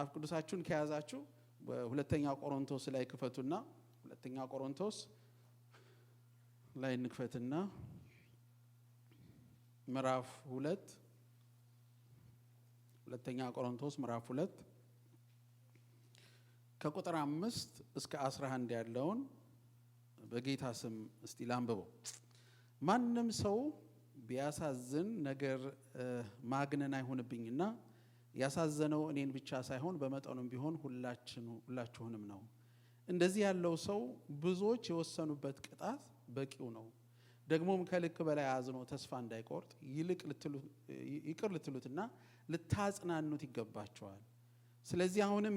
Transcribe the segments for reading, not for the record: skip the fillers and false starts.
መጽሐፍ ቅዱሳችሁን ከያዛችሁ በሁለተኛ ቆሮንቶስ ላይ ክፈቱና ሁለተኛ ቆሮንቶስ ላይ እንክፈትና ምዕራፍ 2 ሁለተኛ ቆሮንቶስ ምዕራፍ 2 ከቁጥር 5 እስከ 11 ያለውን በጌታ ስም እስቲ ላንብበው። ማንም ሰው ቢያሳዝን ነገር ማግነን አይሆንብኝና ያሳዘነው እኔን ብቻ ሳይሆን በመጠኑም ቢሆን ሁላችሁንም ነው። እንደዚህ ያለው ሰው ብዙዎች የወሰኑበት ቅጣት በቂው ነው። ደግሞም ከልክ በላይ አዝኖ ተስፋ እንዳይቆርጥ ይቅር ልትሉትና ልታጽናኑት ይገባቸዋል። ስለዚህ አሁንም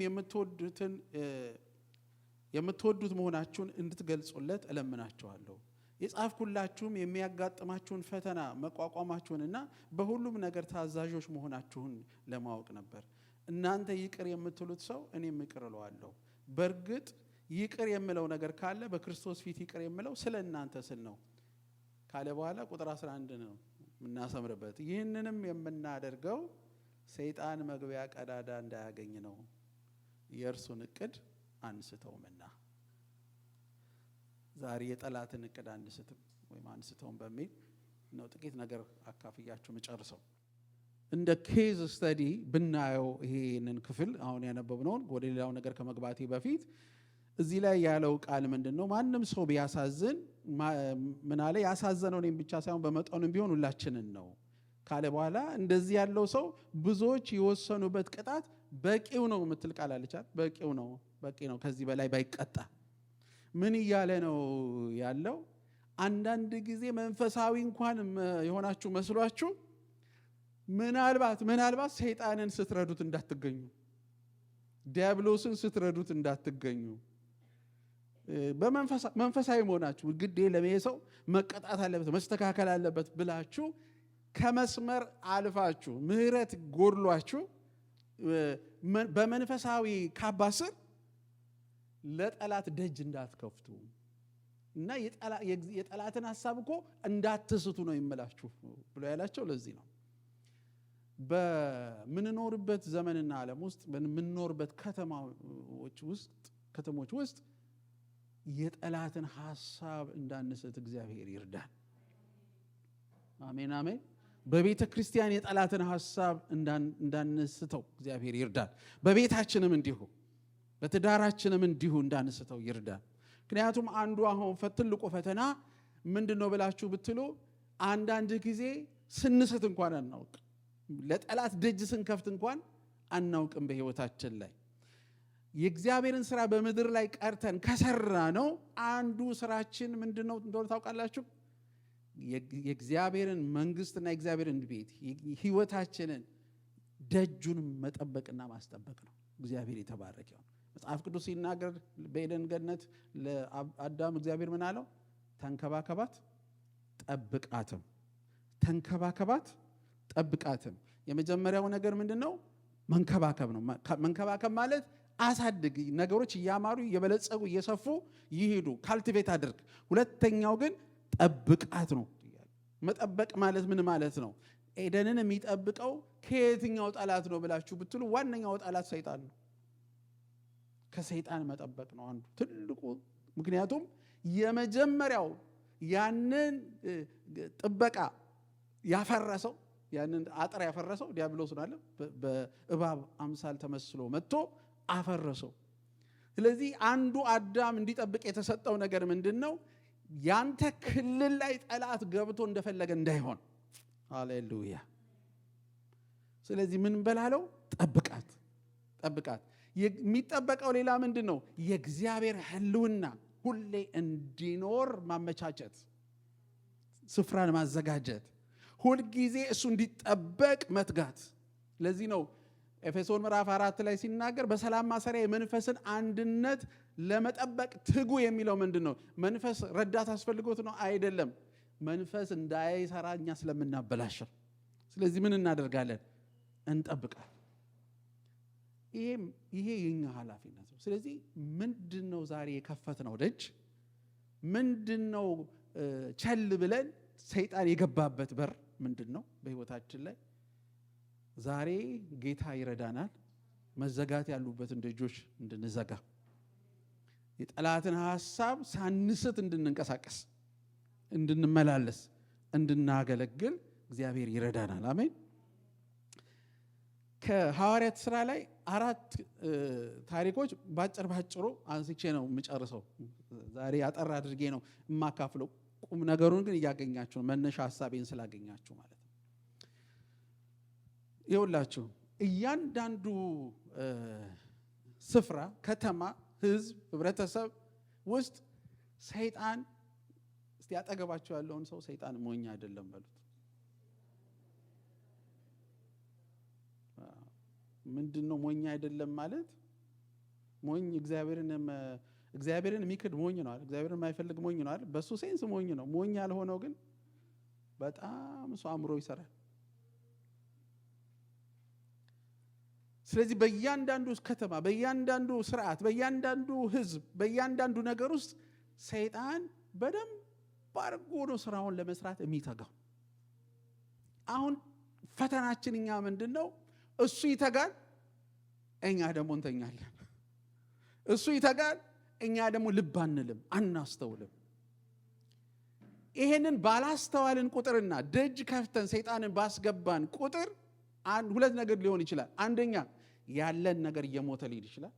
የምትወዱት መሆናችሁን እንድትገልጹለት እለምናችኋለሁ። የጻፍኩላችሁም የሚያጋጥማችሁን ፈተና መቋቋማችሁንና በሁሉም ነገር ታዛዦች መሆናችሁን ለማወቅ ነበር። እናንተ ይቅር የምትሉት ሰው እኔም ይቅር እለዋለሁ። በእርግጥ ይቅር የምለው ነገር ካለ በክርስቶስ ፊት ይቅር የምለው ስለ እናንተ ስል ነው ካለ በኋላ ቁጥር 11 ነው የምናሰምርበት። ይህንንም የምናደርገው ሰይጣን መግቢያ ቀዳዳ እንዳያገኝ ነው፣ የእርሱን እቅድ አንስተውምና። ዛሬ የጠላትን እቅድ አንስተውም በሚል ነው ጥቂት ነገር አካፍያችሁ መጨርሰው። እንደ ኬዝ ስተዲ ብናየው ይሄንን ክፍል አሁን ያነበብነውን ወደ ሌላው ነገር ከመግባቴ በፊት እዚህ ላይ ያለው ቃል ምንድነው? ማንም ሰው ቢያሳዝን ምን አለ? ያሳዘነው እኔን ብቻ ሳይሆን በመጠኑም ቢሆን ሁላችንን ነው ካለ በኋላ እንደዚህ ያለው ሰው ብዙዎች የወሰኑበት ቅጣት በቂው ነው የምትል ቃል አለቻት። በቂው ነው፣ በቂ ነው፣ ከዚህ በላይ ባይቀጣ። ምን እያለ ነው ያለው? አንዳንድ ጊዜ መንፈሳዊ እንኳን የሆናችሁ መስሏችሁ ምናልባት ሰይጣንን ስትረዱት እንዳትገኙ፣ ዲያብሎስን ስትረዱት እንዳትገኙ። በመንፈሳዊ መሆናችሁ ግዴ ለሰው መቀጣት አለበት መስተካከል አለበት ብላችሁ ከመስመር አልፋችሁ ምህረት ጎድሏችሁ በመንፈሳዊ ካባ ስር ለጠላት ደጅ እንዳትከፍቱ እና የጠላትን ሐሳብ እኮ እንዳትስቱ ነው ይመላችሁ ብሎ ያላቸው ለዚህ ነው። በምንኖርበት ዘመንና ዓለም ውስጥ በምንኖርበት ከተሞች ውስጥ የጠላትን ሐሳብ እንዳንስት እግዚአብሔር ይርዳን። አሜን አሜን። በቤተ ክርስቲያን የጠላትን ሐሳብ እንዳንስተው እግዚአብሔር ይርዳን። በቤታችንም እንዲሁ በትዳራችንም እንዲሁ እንዳንስተው ይርዳን። ምክንያቱም አንዱ አሁን ትልቁ ፈተና ምንድነው ብላችሁ ብትሉ አንዳንድ ጊዜ ስንስት እንኳን አናውቅ፣ ለጠላት ደጅ ስንከፍት እንኳን አናውቅም። በህይወታችን ላይ የእግዚአብሔርን ስራ በምድር ላይ ቀርተን ከሰራ ነው አንዱ ስራችን ምንድነው እንደሆነ ታውቃላችሁ? የእግዚአብሔርን መንግስትና የእግዚአብሔርን ቤት ህይወታችንን ደጁን መጠበቅና ማስጠበቅ ነው። እግዚአብሔር የተባረከ ይሁን። መጽሐፍ ቅዱስ ሲናገር በኤደን ገነት ለአዳም እግዚአብሔር ምን አለው? ተንከባከባት ጠብቃትም። ተንከባከባት ጠብቃትም። የመጀመሪያው ነገር ምንድነው? መንከባከብ ነው። መንከባከብ ማለት አሳድግ፣ ነገሮች እያማሩ እየበለጸጉ እየሰፉ ይሄዱ፣ ካልቲቬት አድርግ። ሁለተኛው ግን ጠብቃት ነው። መጠበቅ ማለት ምን ማለት ነው? ኤደንን የሚጠብቀው ከየትኛው ጠላት ነው ብላችሁ ብትሉ ዋነኛው ጠላት ሰይጣን ነው። ከሰይጣን መጠበቅ ነው አንዱ ትልቁ። ምክንያቱም የመጀመሪያው ያንን ጥበቃ ያፈረሰው ያንን አጥር ያፈረሰው ዲያብሎስ ነው አለ። በእባብ አምሳል ተመስሎ መጥቶ አፈረሰው። ስለዚህ አንዱ አዳም እንዲጠብቅ የተሰጠው ነገር ምንድነው? ያንተ ክልል ላይ ጠላት ገብቶ እንደፈለገ እንዳይሆን። ሃሌሉያ። ስለዚህ ምን በላለው? ጠብቃት። የሚጠበቀው ሌላ ምንድነው? የእግዚአብሔር ሕልውና ሁሌ እንዲኖር ማመቻቸት፣ ስፍራን ማዘጋጀት፣ ሁልጊዜ እሱ እንዲጠበቅ መትጋት። ለዚህ ነው ኤፌሶን ምዕራፍ 4 ላይ ሲናገር በሰላም ማሰሪያ የመንፈስን አንድነት ለመጠበቅ ትጉ የሚለው ምንድነው? መንፈስ ረዳት አስፈልጎት ነው አይደለም። መንፈስ እንዳይሰራ እኛ ስለምናበላሸው። ስለዚህ ምን እናደርጋለን? እንጠብቃለን። ይሄ የኛ ኃላፊነት ነው። ስለዚህ ምንድነው ዛሬ የከፈትነው ደጅ? ምንድነው ቸል ብለን ሰይጣን የገባበት በር ምንድነው በህይወታችን ላይ? ዛሬ ጌታ ይረዳናል። መዘጋት ያሉበትን ደጆች እንድንዘጋ፣ የጠላትን ሐሳብ ሳንስት እንድንንቀሳቀስ፣ እንድንመላለስ፣ እንድናገለግል እግዚአብሔር ይረዳናል። አሜን። ከሐዋርያት ሥራ ላይ 4 ታሪኮች ባጭሩ አንስቼ ነው የምጨርሰው። ዛሬ አጠር አድርጌ ነው የማካፍለው። ቁም ነገሩን ግን እያገኛችሁ ነው፣ መነሻ ሐሳቤን ስላገኛችሁ ማለት ነው። ይኸውላችሁ እያንዳንዱ ስፍራ፣ ከተማ፣ ህዝብ፣ ህብረተሰብ ውስጥ ሰይጣን፣ እስቲ ያጠገባችሁ ያለውን ሰው ሰይጣን ሞኝ አይደለም በሉት። ምንድነው ሞኝ አይደለም ማለት? ሞኝ እግዚአብሔርን የሚክድ ሞኝ ነው አይደል? እግዚአብሔርን የማይፈልግ ሞኝ ነው አይደል? በሱ ሴንስ ሞኝ ነው። ሞኝ ያልሆነው ግን በጣም እሱ አእምሮ ይሰራል። ስለዚህ በእያንዳንዱ ከተማ፣ በእያንዳንዱ ስርዓት፣ በእያንዳንዱ ህዝብ፣ በእያንዳንዱ ነገር ውስጥ ሰይጣን በደንብ አድርጎ ነው ስራውን ለመስራት የሚተጋው። አሁን ፈተናችን እኛ ምንድነው? እሱ ይተጋል፣ እኛ ደግሞ እንተኛለን። እሱ ይተጋል፣ እኛ ደግሞ ልብ አንልም፣ አናስተውልም። ይሄንን ባላስተዋልን ቁጥርና ደጅ ከፍተን ሰይጣንን ባስገባን ቁጥር ሁለት ነገር ሊሆን ይችላል። አንደኛ ያለን ነገር እየሞተ ሊሄድ ይችላል፣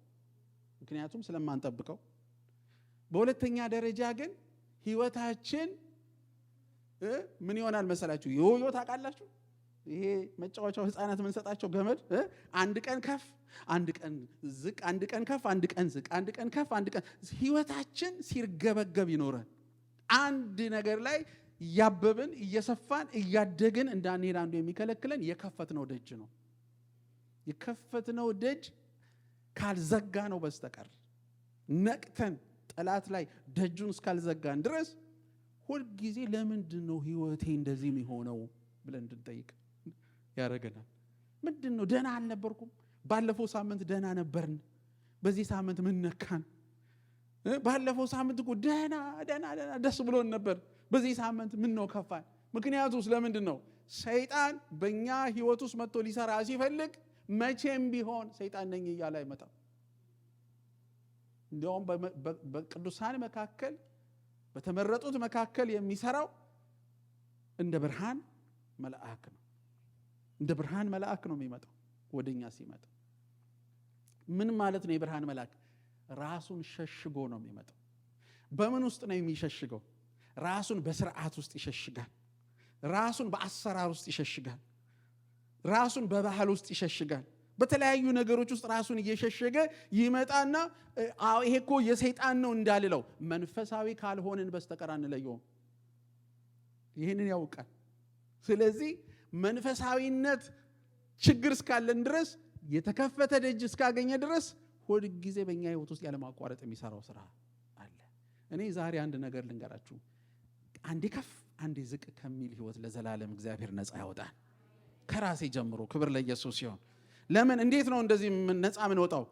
ምክንያቱም ስለማንጠብቀው። በሁለተኛ ደረጃ ግን ህይወታችን ምን ይሆናል መሰላችሁ? ዮዮ ታውቃላችሁ? ይሄ መጫወቻው ህፃናት የምንሰጣቸው ገመድ አንድ ቀን ከፍ፣ አንድ ቀን ዝቅ፣ አንድ ቀን ከፍ፣ አንድ ቀን ዝቅ፣ አንድ ቀን ከፍ፣ አንድ ቀን ህይወታችን ሲርገበገብ ይኖራል። አንድ ነገር ላይ እያበብን እየሰፋን እያደግን እንዳንሄድ አንዱ የሚከለክለን የከፈትነው ደጅ ነው። የከፈትነው ደጅ ካልዘጋ ነው በስተቀር ነቅተን ጠላት ላይ ደጁን እስካልዘጋን ድረስ ሁልጊዜ ለምንድን ነው ህይወቴ እንደዚህ የሚሆነው ብለን እንድንጠይቅ ያደርገናል። ምንድን ነው? ደህና አልነበርኩም? ባለፈው ሳምንት ደህና ነበርን፣ በዚህ ሳምንት ምን ነካን? ባለፈው ሳምንት እኮ ደህና ደስ ብሎን ነበር፣ በዚህ ሳምንት ምን ነው ከፋን? ምክንያቱ ስለምንድን ነው? ሰይጣን በእኛ ህይወት ውስጥ መጥቶ ሊሰራ ሲፈልግ መቼም ቢሆን ሰይጣን ነኝ እያለ አይመጣም። እንዲያውም በቅዱሳን መካከል በተመረጡት መካከል የሚሰራው እንደ ብርሃን መልአክ ነው። እንደ ብርሃን መልአክ ነው የሚመጣው ወደኛ ሲመጣ። ምን ማለት ነው? የብርሃን መልአክ ራሱን ሸሽጎ ነው የሚመጣው። በምን ውስጥ ነው የሚሸሽገው? ራሱን በስርዓት ውስጥ ይሸሽጋል። ራሱን በአሰራር ውስጥ ይሸሽጋል። ራሱን በባህል ውስጥ ይሸሽጋል። በተለያዩ ነገሮች ውስጥ ራሱን እየሸሸገ ይመጣና ይሄ እኮ የሰይጣን ነው እንዳልለው መንፈሳዊ ካልሆንን በስተቀር አንለየውም። ይህንን ያውቃል። ስለዚህ መንፈሳዊነት ችግር እስካለን ድረስ፣ የተከፈተ ደጅ እስካገኘ ድረስ ሁል ጊዜ በእኛ ህይወት ውስጥ ያለማቋረጥ የሚሰራው ስራ አለ። እኔ ዛሬ አንድ ነገር ልንገራችሁ። አንዴ ከፍ አንዴ ዝቅ ከሚል ህይወት ለዘላለም እግዚአብሔር ነፃ ያወጣል። ከራሴ ጀምሮ ክብር ለኢየሱስ ሲሆን፣ ለምን እንዴት ነው እንደዚህ ነፃ ምን ወጣው?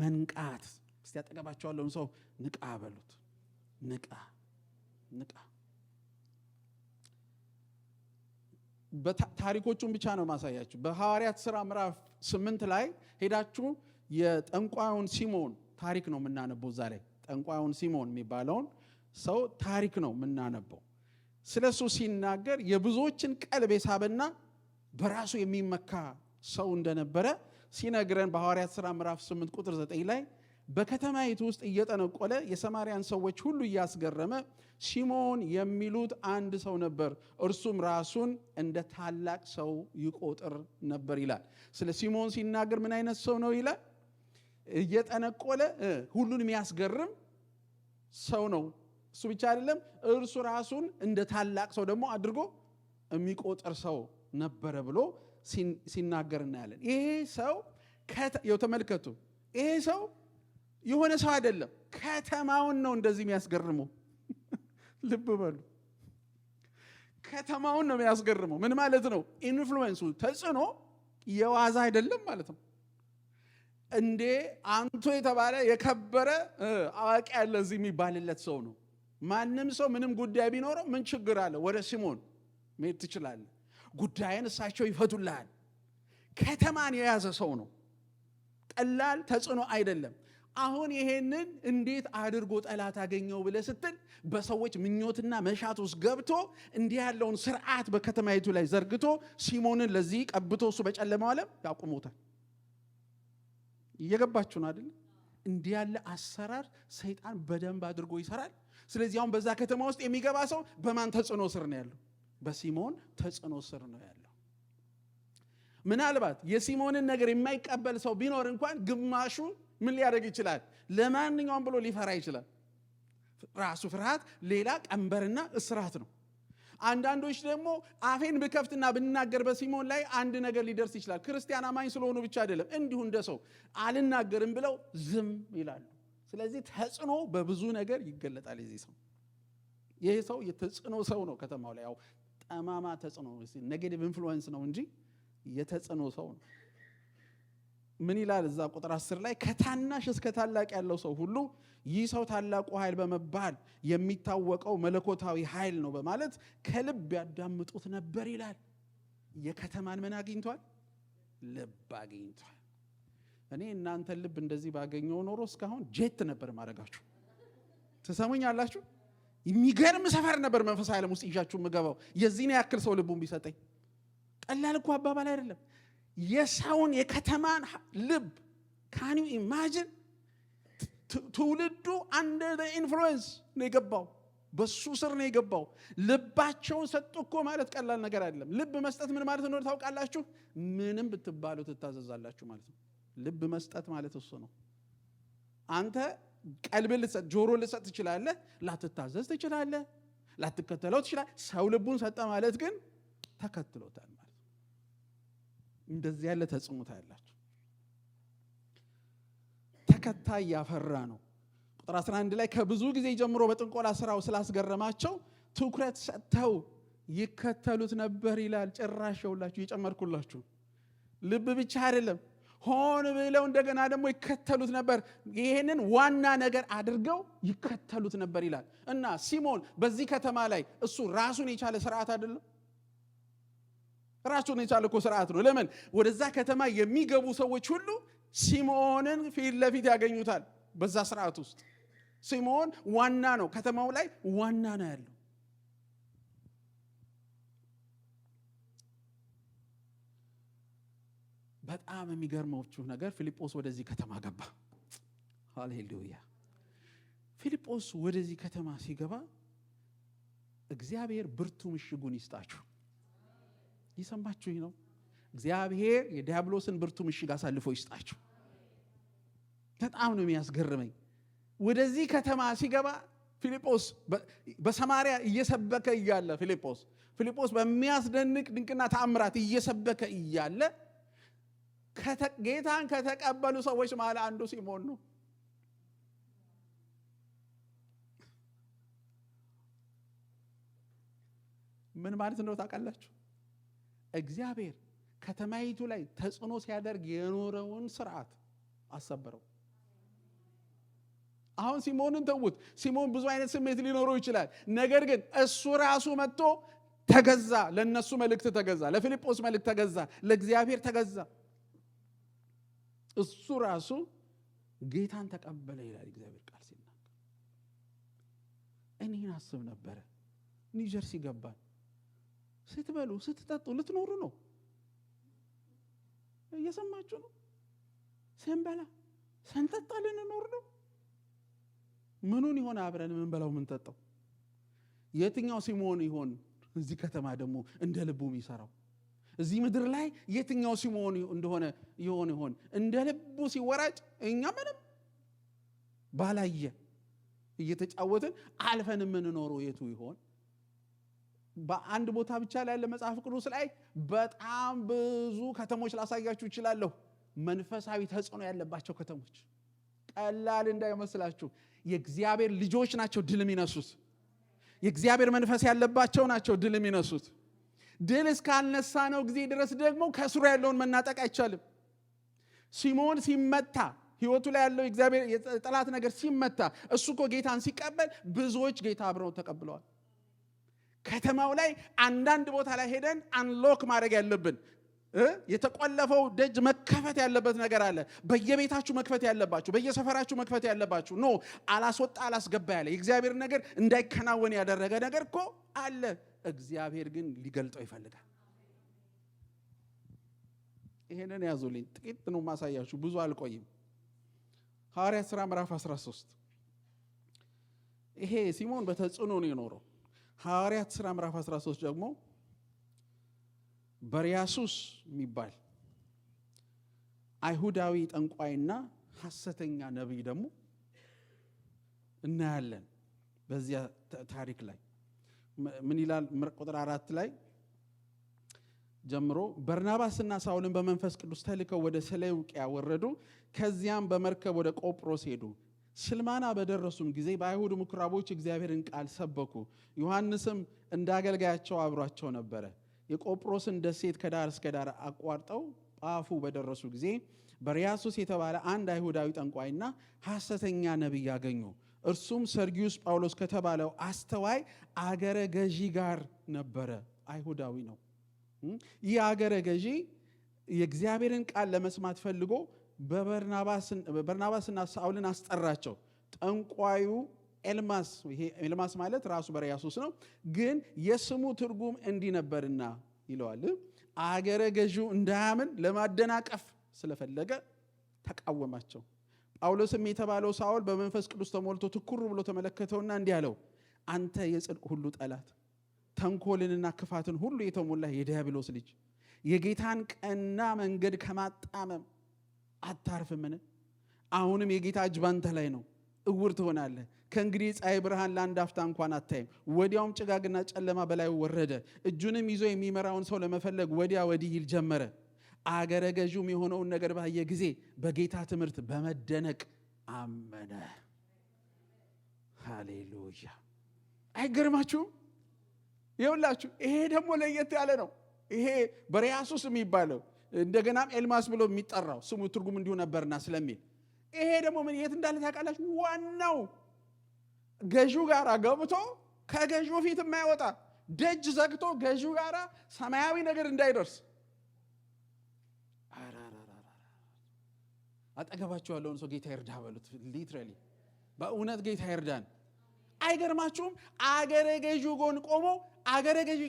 መንቃት። እስቲ ያጠገባቸው ያለውን ሰው ንቃ በሉት። ንቃ። ታሪኮቹን ብቻ ነው ማሳያችሁ። በሐዋርያት ሥራ ምዕራፍ 8 ላይ ሄዳችሁ የጠንቋዩን ሲሞን ታሪክ ነው የምናነበው። እዛ ላይ ጠንቋዩን ሲሞን የሚባለውን ሰው ታሪክ ነው የምናነበው። ስለሱ ሲናገር የብዙዎችን ቀልብ የሳበና በራሱ የሚመካ ሰው እንደነበረ ሲነግረን በሐዋርያት ሥራ ምዕራፍ 8 ቁጥር 9 ላይ በከተማይቱ ውስጥ እየጠነቆለ የሰማርያን ሰዎች ሁሉ እያስገረመ ሲሞን የሚሉት አንድ ሰው ነበር፣ እርሱም ራሱን እንደ ታላቅ ሰው ይቆጥር ነበር ይላል። ስለ ሲሞን ሲናገር ምን አይነት ሰው ነው ይላል? እየጠነቆለ ሁሉን የሚያስገርም ሰው ነው። እሱ ብቻ አይደለም፣ እርሱ ራሱን እንደ ታላቅ ሰው ደግሞ አድርጎ የሚቆጥር ሰው ነበረ ብሎ ሲናገር እናያለን። ይሄ ሰው ተመልከቱ፣ ይሄ ሰው የሆነ ሰው አይደለም፣ ከተማውን ነው እንደዚህ የሚያስገርመው። ልብ በሉ፣ ከተማውን ነው የሚያስገርመው። ምን ማለት ነው? ኢንፍሉዌንሱ ተጽዕኖ የዋዛ አይደለም ማለት ነው። እንዴ አንቱ የተባለ የከበረ አዋቂ ያለ እዚህ የሚባልለት ሰው ነው። ማንም ሰው ምንም ጉዳይ ቢኖረው ምን ችግር አለ? ወደ ሲሞን መሄድ ትችላለህ፣ ጉዳይን እሳቸው ይፈቱልሃል። ከተማን የያዘ ሰው ነው። ቀላል ተጽዕኖ አይደለም። አሁን ይሄንን እንዴት አድርጎ ጠላት አገኘው ብለህ ስትል በሰዎች ምኞትና መሻት ውስጥ ገብቶ እንዲህ ያለውን ስርዓት በከተማይቱ ላይ ዘርግቶ ሲሞንን ለዚህ ቀብቶ እሱ በጨለማው ዓለም ያቆሙታል። እየገባችሁ ነው አይደል? እንዲህ ያለ አሰራር ሰይጣን በደንብ አድርጎ ይሰራል። ስለዚህ አሁን በዛ ከተማ ውስጥ የሚገባ ሰው በማን ተጽዕኖ ስር ነው ያለው? በሲሞን ተጽዕኖ ስር ነው ያለው። ምናልባት የሲሞንን ነገር የማይቀበል ሰው ቢኖር እንኳን ግማሹ ምን ሊያደርግ ይችላል? ለማንኛውም ብሎ ሊፈራ ይችላል። ራሱ ፍርሃት ሌላ ቀንበርና እስራት ነው። አንዳንዶች ደግሞ አፌን ብከፍትና ብናገር በሲሞን ላይ አንድ ነገር ሊደርስ ይችላል። ክርስቲያን አማኝ ስለሆኑ ብቻ አይደለም፣ እንዲሁ እንደ ሰው አልናገርም ብለው ዝም ይላሉ። ስለዚህ ተጽዕኖ በብዙ ነገር ይገለጣል። ይሄ ሰው የተጽዕኖ ሰው ነው። ከተማው ላይ ያው ጠማማ ተጽዕኖ ኔጌቲቭ ኢንፍሉዌንስ ነው እንጂ የተጽዕኖ ሰው ነው። ምን ይላል እዛ ቁጥር 10 ላይ? ከታናሽ እስከ ታላቅ ያለው ሰው ሁሉ ይህ ሰው ታላቁ ኃይል በመባል የሚታወቀው መለኮታዊ ኃይል ነው በማለት ከልብ ያዳምጡት ነበር ይላል። የከተማን ምን አግኝቷል? ልብ አግኝቷል። እኔ እናንተን ልብ እንደዚህ ባገኘው ኖሮ እስካሁን ጄት ነበር ማድረጋችሁ። ትሰሙኛላችሁ? የሚገርም ሰፈር ነበር መንፈሳዊ ዓለም ውስጥ ይዣችሁ የምገባው። የዚህን ያክል ሰው ልቡን ቢሰጠኝ ቀላል እኮ አባባል አይደለም። የሰውን የከተማን ልብ ካን ዩ ኢማጂን? ትውልዱ አንደር ኢንፍሉዌንስ ነው የገባው፣ በሱ ስር ነው የገባው። ልባቸውን ሰጡ እኮ ማለት ቀላል ነገር አይደለም። ልብ መስጠት ምን ማለት እንደሆነ ታውቃላችሁ? ምንም ብትባሉ ትታዘዛላችሁ ማለት ነው። ልብ መስጠት ማለት እሱ ነው። አንተ ቀልብን ልትሰጥ፣ ጆሮ ልትሰጥ ትችላለህ፣ ላትታዘዝ ትችላለህ፣ ላትከተለው ትችላለህ። ሰው ልቡን ሰጠ ማለት ግን ተከትሎታል ማለት ነው። እንደዚህ ያለ ተጽዕኖ ታያላችሁ። ተከታይ ያፈራ ነው። ቁጥር 11 ላይ ከብዙ ጊዜ ጀምሮ በጥንቆላ ስራው ስላስገረማቸው ትኩረት ሰጥተው ይከተሉት ነበር ይላል። ጭራሽ የውላችሁ የጨመርኩላችሁ ልብ ብቻ አይደለም፣ ሆን ብለው እንደገና ደግሞ ይከተሉት ነበር። ይሄንን ዋና ነገር አድርገው ይከተሉት ነበር ይላል። እና ሲሞን በዚህ ከተማ ላይ እሱ ራሱን የቻለ ስርዓት አይደለም፣ ራሱን የቻለ እኮ ስርዓት ነው። ለምን? ወደዛ ከተማ የሚገቡ ሰዎች ሁሉ ሲሞንን ፊት ለፊት ያገኙታል። በዛ ስርዓት ውስጥ ሲሞን ዋና ነው፣ ከተማው ላይ ዋና ነው ያለው። በጣም የሚገርመው ነገር ፊልጶስ ወደዚህ ከተማ ገባ። ሃሌሉያ! ፊልጶስ ወደዚህ ከተማ ሲገባ እግዚአብሔር ብርቱ ምሽጉን ይስጣችሁ። ይሰማችሁኝ ነው? እግዚአብሔር የዲያብሎስን ብርቱ ምሽግ አሳልፎ ይስጣችሁ። በጣም ነው የሚያስገርመኝ። ወደዚህ ከተማ ሲገባ ፊልጶስ በሰማርያ እየሰበከ እያለ ፊልጶስ በሚያስደንቅ ድንቅና ተአምራት እየሰበከ እያለ ጌታን ከተቀበሉ ሰዎች መሃል አንዱ ሲሞን ነው። ምን ማለት ነው ታውቃላችሁ? እግዚአብሔር ከተማይቱ ላይ ተጽዕኖ ሲያደርግ የኖረውን ስርዓት አሰበረው። አሁን ሲሞንን ተውት። ሲሞን ብዙ አይነት ስሜት ሊኖረው ይችላል። ነገር ግን እሱ ራሱ መጥቶ ተገዛ። ለነሱ መልእክት ተገዛ፣ ለፊልጶስ መልእክት ተገዛ፣ ለእግዚአብሔር ተገዛ። እሱ ራሱ ጌታን ተቀበለ ይላል እግዚአብሔር ቃል ሲናገር። እኔን አስብ ነበረ። ኒውጀርሲ ገባን። ስትበሉ ስትጠጡ ልትኖሩ ነው። እየሰማችሁ ነው? ሰንበላ ሰንጠጣ ልንኖር ነው። ምኑን ይሆን አብረን የምንበላው የምንጠጣው? የትኛው ሲሞን ይሆን እዚህ ከተማ ደግሞ እንደ ልቡ የሚሰራው? እዚህ ምድር ላይ የትኛው ሲሞን እንደሆነ ይሆን እንደ ልቡ ሲወራጭ እኛ ምንም ባላየ እየተጫወትን አልፈን የምንኖረው የቱ ይሆን? በአንድ ቦታ ብቻ ላይ ያለ መጽሐፍ ቅዱስ ላይ በጣም ብዙ ከተሞች ላሳያችሁ እችላለሁ። መንፈሳዊ ተጽዕኖ ያለባቸው ከተሞች፣ ቀላል እንዳይመስላችሁ። የእግዚአብሔር ልጆች ናቸው ድል የሚነሱት። የእግዚአብሔር መንፈስ ያለባቸው ናቸው ድል የሚነሱት። ድል እስካልነሳ ነው ጊዜ ድረስ ደግሞ ከስሩ ያለውን መናጠቅ አይቻልም። ሲሞን ሲመታ፣ ህይወቱ ላይ ያለው የእግዚአብሔር የጠላት ነገር ሲመታ፣ እሱ እኮ ጌታን ሲቀበል ብዙዎች ጌታ አብረው ተቀብለዋል። ከተማው ላይ አንዳንድ ቦታ ላይ ሄደን አንሎክ ማድረግ ያለብን የተቆለፈው ደጅ መከፈት ያለበት ነገር አለ። በየቤታችሁ መክፈት ያለባችሁ፣ በየሰፈራችሁ መክፈት ያለባችሁ ኖ አላስወጣ አላስገባ ያለ የእግዚአብሔር ነገር እንዳይከናወን ያደረገ ነገር እኮ አለ። እግዚአብሔር ግን ሊገልጠው ይፈልጋል። ይሄንን ያዙልኝ። ጥቂት ነው ማሳያችሁ፣ ብዙ አልቆይም። ሐዋርያት ሥራ ምዕራፍ 13 ይሄ ሲሞን በተጽዕኖ ነው የኖረው። ሐዋርያት ሥራ ምዕራፍ 13 ደግሞ በርያሱስ የሚባል አይሁዳዊ ጠንቋይና ሐሰተኛ ነቢይ ደግሞ እናያለን። በዚያ ታሪክ ላይ ምን ይላል? ቁጥር 4 ላይ ጀምሮ በርናባስና ሳውልን በመንፈስ ቅዱስ ተልከው ወደ ሰሌውቅያ ወረዱ። ከዚያም በመርከብ ወደ ቆጵሮስ ሄዱ። ስልማና በደረሱም ጊዜ በአይሁድ ምኩራቦች እግዚአብሔርን ቃል ሰበኩ። ዮሐንስም እንዳገልጋያቸው አብሯቸው ነበረ። የቆጵሮስን ደሴት ከዳር እስከ ዳር አቋርጠው ጳፉ በደረሱ ጊዜ በርያሱስ የተባለ አንድ አይሁዳዊ ጠንቋይና ሐሰተኛ ነቢይ ያገኙ። እርሱም ሰርጊዩስ ጳውሎስ ከተባለው አስተዋይ አገረ ገዢ ጋር ነበረ። አይሁዳዊ ነው። ይህ አገረ ገዢ የእግዚአብሔርን ቃል ለመስማት ፈልጎ በርናባስና ሳውልን አስጠራቸው። ጠንቋዩ ኤልማስ፣ ይሄ ኤልማስ ማለት ራሱ በርያሱስ ነው፣ ግን የስሙ ትርጉም እንዲህ ነበርና ይለዋል። አገረ ገዢው እንዳያምን ለማደናቀፍ ስለፈለገ ተቃወማቸው። ጳውሎስም የተባለው ሳውል በመንፈስ ቅዱስ ተሞልቶ ትኩር ብሎ ተመለከተውና እንዲህ አለው፣ አንተ የጽድቅ ሁሉ ጠላት፣ ተንኮልንና ክፋትን ሁሉ የተሞላ የዲያብሎስ ልጅ፣ የጌታን ቀና መንገድ ከማጣመም አታርፍምን? አሁንም የጌታ እጅ ባንተ ላይ ነው፣ እውር ትሆናለህ። ከእንግዲህ ፀሐይ ብርሃን ለአንድ አፍታ እንኳን አታይም። ወዲያውም ጭጋግና ጨለማ በላዩ ወረደ። እጁንም ይዞ የሚመራውን ሰው ለመፈለግ ወዲያ ወዲህ ይል ጀመረ። አገረ ገዥም የሆነውን ነገር ባየ ጊዜ በጌታ ትምህርት በመደነቅ አመነ። ሃሌሉያ! አይገርማችሁም? ይኸውላችሁ ይሄ ደግሞ ለየት ያለ ነው። ይሄ በርያሱስ የሚባለው እንደገናም ኤልማስ ብሎ የሚጠራው ስሙ ትርጉም እንዲሁ ነበርና ስለሚል ይሄ ደግሞ ምን የት እንዳለ ታውቃላችሁ? ዋናው ገዢው ጋር ገብቶ ከገዢው ፊት የማይወጣ ደጅ ዘግቶ ገዢው ጋር ሰማያዊ ነገር እንዳይደርስ። አጠገባችሁ ያለውን ሰው ጌታ ይርዳ በሉት። ሊትራሊ በእውነት ጌታ ይርዳን። አይገርማችሁም? አገረ ገዢው ጎን ቆሞ አገረ ገዢ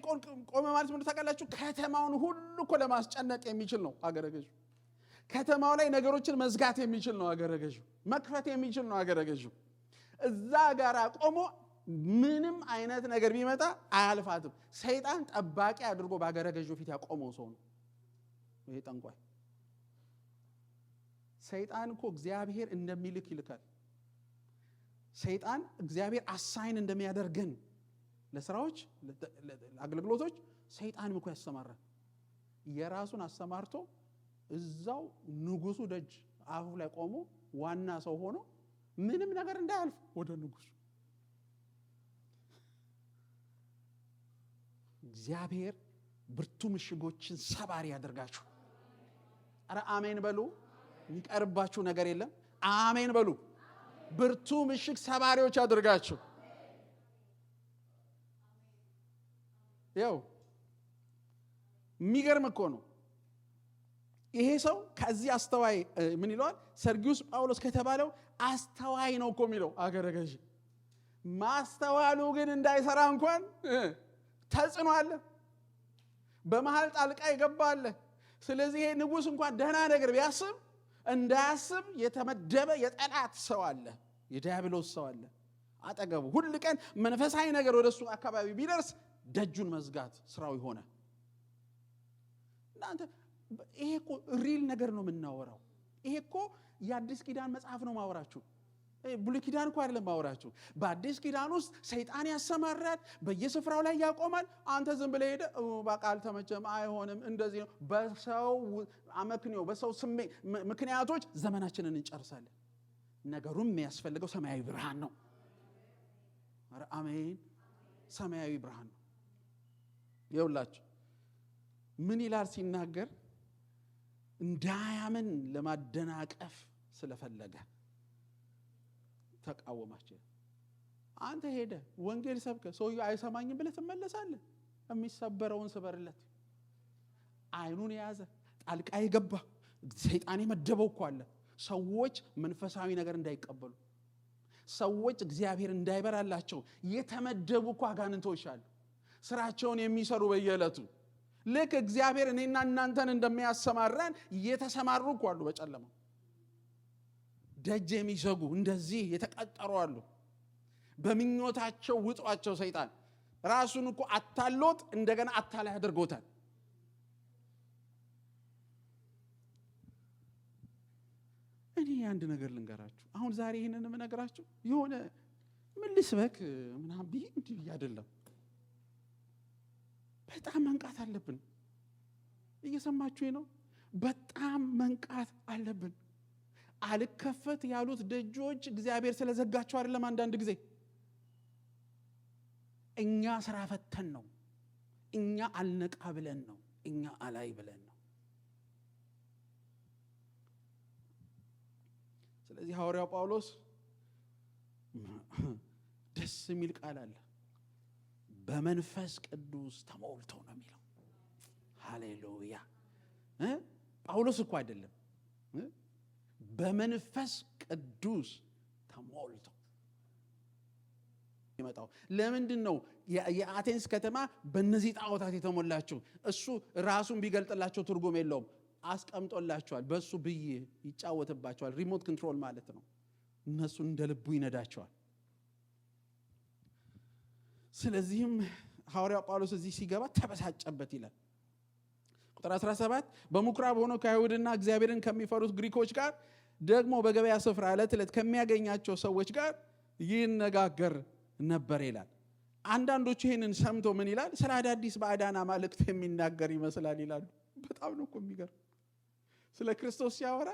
ቆመ ማለት ምን ታውቃላችሁ? ከተማውን ሁሉ እኮ ለማስጨነቅ የሚችል ነው አገረ ገዢው። ከተማው ላይ ነገሮችን መዝጋት የሚችል ነው አገረ ገዢው። መክፈት የሚችል ነው አገረ ገዢው። እዛ ጋር ቆሞ ምንም አይነት ነገር ቢመጣ አያልፋትም። ሰይጣን ጠባቂ አድርጎ በአገረ ገዢው ፊት ያቆመው ሰው ነው ይሄ ጠንቋይ። ሰይጣን እኮ እግዚአብሔር እንደሚልክ ይልካል። ሰይጣን እግዚአብሔር አሳይን እንደሚያደርገን ለስራዎች ለአገልግሎቶች ሰይጣንም እኮ ያሰማራል። የራሱን አሰማርቶ እዛው ንጉሱ ደጅ አፉ ላይ ቆሞ ዋና ሰው ሆኖ ምንም ነገር እንዳያልፍ ወደ ንጉሱ። እግዚአብሔር ብርቱ ምሽጎችን ሰባሪ ያደርጋችሁ። አረ አሜን በሉ። የሚቀርባችሁ ነገር የለም። አሜን በሉ። ብርቱ ምሽግ ሰባሪዎች ያደርጋችሁ። ያው የሚገርም እኮ ነው። ይሄ ሰው ከዚህ አስተዋይ ምን ይለዋል? ሰርጊዩስ ጳውሎስ ከተባለው አስተዋይ ነው እኮ የሚለው አገረ ገዢ። ማስተዋሉ ግን እንዳይሰራ እንኳን ተጽዕኖ አለ፣ በመሃል ጣልቃ ይገባል። ስለዚህ ይሄ ንጉሥ እንኳን ደህና ነገር ቢያስብ እንዳያስብ የተመደበ የጠላት ሰው አለ፣ የዲያብሎስ ሰው አለ አጠገቡ። ሁል ቀን መንፈሳዊ ነገር ወደሱ አካባቢ ቢደርስ ደጁን መዝጋት ስራው ይሆነ። እናንተ ይሄ እኮ ሪል ነገር ነው የምናወራው። ይሄ እኮ የአዲስ ኪዳን መጽሐፍ ነው ማወራችሁ። ብሉይ ኪዳን እኮ አይደለም ማወራችሁ። በአዲስ ኪዳን ውስጥ ሰይጣን ያሰማራል፣ በየስፍራው ላይ ያቆማል። አንተ ዝም ብለህ ሄደህ በቃ አልተመቸም፣ አይሆንም፣ እንደዚህ ነው። በሰው አመክንዮ በሰው ስሜት ምክንያቶች ዘመናችንን እንጨርሳለን። ነገሩም የሚያስፈልገው ሰማያዊ ብርሃን ነው። ኧረ አሜን! ሰማያዊ ብርሃን ነው። ይኸውላችሁ ምን ይላል ሲናገር፣ እንዳያምን ለማደናቀፍ ስለፈለገ ተቃወማቸው። አንተ ሄደ ወንጌል ሰብከ ሰውዬው አይሰማኝም ብለህ ትመለሳለህ። የሚሰበረውን ስበርለት። አይኑን የያዘ ጣልቃ የገባ ሰይጣን የመደበው እኮ አለ። ሰዎች መንፈሳዊ ነገር እንዳይቀበሉ፣ ሰዎች እግዚአብሔር እንዳይበራላቸው የተመደቡ እኮ አጋንንቶች አሉ። ስራቸውን የሚሰሩ በየዕለቱ ልክ እግዚአብሔር እኔና እናንተን እንደሚያሰማራን የተሰማሩ እኮ አሉ። በጨለማው ደጅ የሚዘጉ እንደዚህ የተቀጠሩ አሉ። በምኞታቸው ውጧቸው። ሰይጣን ራሱን እኮ አታሎት እንደገና አታላይ አድርጎታል። እኔ አንድ ነገር ልንገራችሁ። አሁን ዛሬ ይሄንን የምነግራችሁ የሆነ ምን ልስበክ ምናምን ብዬ እንዲህ አይደለም። በጣም መንቃት አለብን። እየሰማችሁኝ ነው? በጣም መንቃት አለብን። አልከፈት ያሉት ደጆች እግዚአብሔር ስለዘጋቸው አይደለም። አንዳንድ ጊዜ እኛ ስራ ፈተን ነው፣ እኛ አልነቃ ብለን ነው፣ እኛ አላይ ብለን ነው። ስለዚህ ሐዋርያው ጳውሎስ ደስ የሚል ቃል አለ። በመንፈስ ቅዱስ ተሞልቶ ነው የሚለው። ሃሌሉያ! ጳውሎስ እኮ አይደለም፣ በመንፈስ ቅዱስ ተሞልቶ ይመጣው። ለምንድን ነው የአቴንስ ከተማ በእነዚህ ጣዖታት የተሞላችው? እሱ ራሱን ቢገልጥላቸው ትርጉም የለውም። አስቀምጦላቸዋል። በሱ ብዬ ይጫወትባቸዋል። ሪሞት ኮንትሮል ማለት ነው። እነሱን እንደ ልቡ ይነዳቸዋል። ስለዚህም ሐዋርያው ጳውሎስ እዚህ ሲገባ ተበሳጨበት ይላል። ቁጥር 17 በምኩራብ ሆኖ ከአይሁድና እግዚአብሔርን ከሚፈሩት ግሪኮች ጋር ደግሞ በገበያ ስፍራ ዕለት ዕለት ከሚያገኛቸው ሰዎች ጋር ይነጋገር ነበር ይላል። አንዳንዶቹ ይህንን ሰምቶ ምን ይላል? ስለ አዳዲስ ባዕዳን አማልክት የሚናገር ይመስላል ይላሉ። በጣም ነው እኮ የሚገርም። ስለ ክርስቶስ ሲያወራ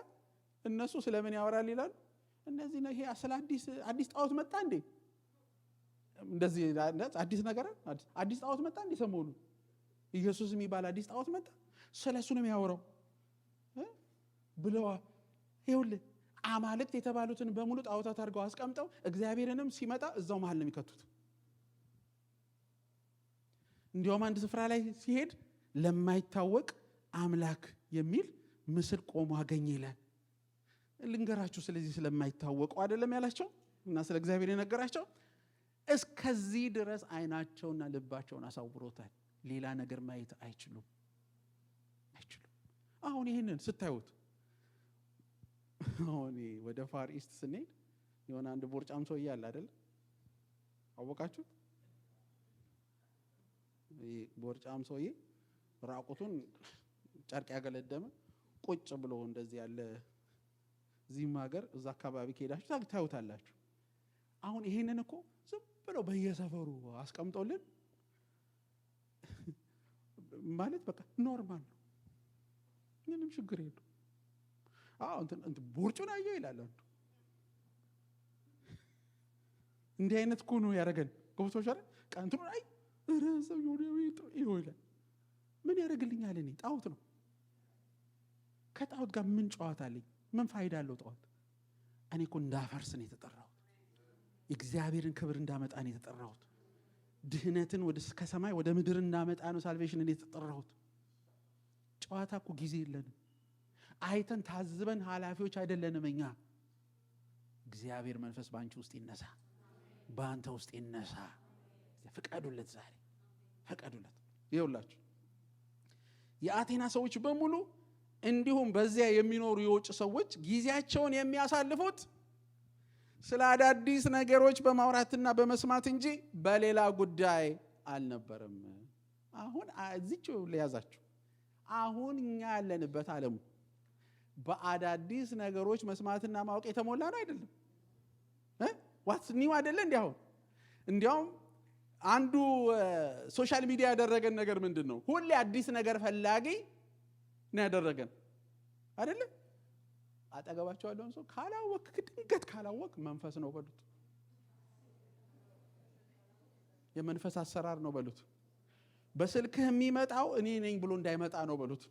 እነሱ ስለምን ያወራል ይላሉ? እነዚህ ነው ይሄ ስለ አዲስ ጣዖት መጣ እንዴ? እንደዚህ አዲስ ነገር አዲስ ጣዖት መጣ እንዴ? ሰሞኑ ኢየሱስ የሚባል አዲስ ጣዖት መጣ፣ ስለሱ ነው የሚያወራው ብለዋ። ይኸውልህ አማልክት የተባሉትን በሙሉ ጣዖታት አድርገው አስቀምጠው እግዚአብሔርንም ሲመጣ እዛው መሃል ነው የሚከቱት። እንዲያውም አንድ ስፍራ ላይ ሲሄድ ለማይታወቅ አምላክ የሚል ምስል ቆሞ አገኘ ይላል። ልንገራችሁ፣ ስለዚህ ስለማይታወቀው አይደለም ያላቸው እና ስለ እግዚአብሔር የነገራቸው እስከዚህ ድረስ አይናቸውና ልባቸውን አሳውሮታል። ሌላ ነገር ማየት አይችሉም። አሁን ይህንን ስታዩት አሁን ወደ ፋር ኢስት ስንሄድ የሆነ አንድ ቦርጫም ሰውዬ አለ አይደል? አወቃችሁት? ቦርጫም ሰውዬ ራቁቱን ጨርቅ ያገለደመ ቁጭ ብሎ እንደዚህ ያለ እዚህም ሀገር እዛ አካባቢ ከሄዳችሁ ታዩታላችሁ። አሁን ይሄንን እኮ ዝም ብሎ በየሰፈሩ አስቀምጦልን ማለት በቃ ኖርማል ነው፣ ምንም ችግር የለው። እንትን ቦርጩን አየው ይላል አንዱ። እንዲህ አይነት እኮ ነው ያደረገን። ገብቶሽ አይደል? ቀንቱን አይ ረሰው ይላል። ምን ያደርግልኛል? እኔ ጣዖት ነው። ከጣዖት ጋር ምን ጨዋታ አለኝ? ምን ፋይዳ አለው ጣዖት? እኔ እኮ እንዳፈርስ ነው የተጠራሁት። የእግዚአብሔርን ክብር እንዳመጣ ነው የተጠራሁት። ድህነትን ከሰማይ ወደ ምድር እንዳመጣ ነው ሳልቬሽን ነው የተጠራሁት። ጨዋታ እኮ ጊዜ የለንም። አይተን ታዝበን ኃላፊዎች አይደለንም እኛ። እግዚአብሔር መንፈስ በአንቺ ውስጥ ይነሳ፣ በአንተ ውስጥ ይነሳ። ፍቀዱለት፣ ዛሬ ፍቀዱለት። ይኸውላችሁ የአቴና ሰዎች በሙሉ እንዲሁም በዚያ የሚኖሩ የውጭ ሰዎች ጊዜያቸውን የሚያሳልፉት ስለ አዳዲስ ነገሮች በማውራትና በመስማት እንጂ በሌላ ጉዳይ አልነበረም። አሁን እዚች ለያዛችሁ። አሁን እኛ ያለንበት ዓለሙ በአዳዲስ ነገሮች መስማትና ማወቅ የተሞላ ነው አይደለም? ዋትስ ኒው አይደለ? እንዲያውም አንዱ ሶሻል ሚዲያ ያደረገን ነገር ምንድን ነው? ሁሌ አዲስ ነገር ፈላጊ ነው ያደረገን አይደለ? አጠገባቸው ያለውን ሰው ካላወቅ፣ ድንገት ካላወቅ መንፈስ ነው በሉት፣ የመንፈስ አሰራር ነው በሉት። በስልክህ የሚመጣው እኔ ነኝ ብሎ እንዳይመጣ ነው በሉት።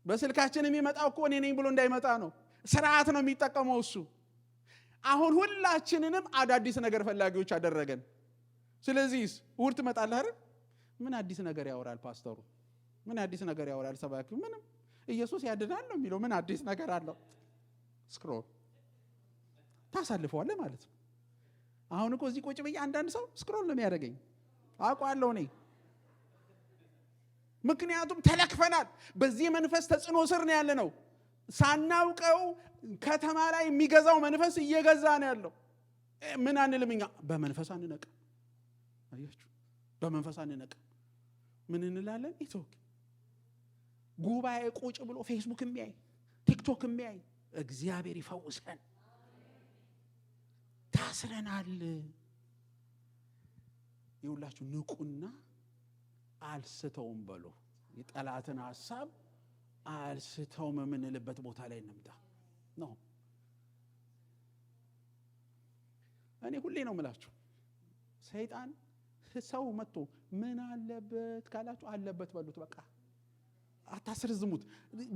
በስልካችን የሚመጣው እኮ እኔ ነኝ ብሎ እንዳይመጣ ነው። ስርዓት ነው የሚጠቀመው እሱ። አሁን ሁላችንንም አዳዲስ ነገር ፈላጊዎች አደረገን። ስለዚህ እሑድ ትመጣለህ አይደል? ምን አዲስ ነገር ያወራል ፓስተሩ? ምን አዲስ ነገር ያወራል ሰባኪው? ምንም። ኢየሱስ ያድናል ነው የሚለው። ምን አዲስ ነገር አለው? ስክሮል ታሳልፈዋለህ ማለት ነው። አሁን እኮ እዚህ ቁጭ ብዬ አንዳንድ ሰው ስክሮል ነው የሚያደርገኝ አውቀዋለሁ እኔ። ምክንያቱም ተለክፈናል። በዚህ መንፈስ ተጽዕኖ ስር ነው ያለ ነው። ሳናውቀው ከተማ ላይ የሚገዛው መንፈስ እየገዛ ነው ያለው። ምን አንልም እኛ? በመንፈስ አንነቃ። አያችሁ፣ በመንፈስ አንነቃ። ምን እንላለን? ኢትዮክ ጉባኤ ቁጭ ብሎ ፌስቡክ የሚያይ ቲክቶክ የሚያይ እግዚአብሔር ይፈውሰን። ታስረናል። ይውላችሁ ንቁና አልስተውም በሉ። የጠላትን ሐሳብ አልስተውም የምንልበት ቦታ ላይ እንምጣ ነው። እኔ ሁሌ ነው የምላችሁ፣ ሰይጣን ሰው መጥቶ ምን አለበት ካላችሁ አለበት በሉት። በቃ አታስረዝሙት።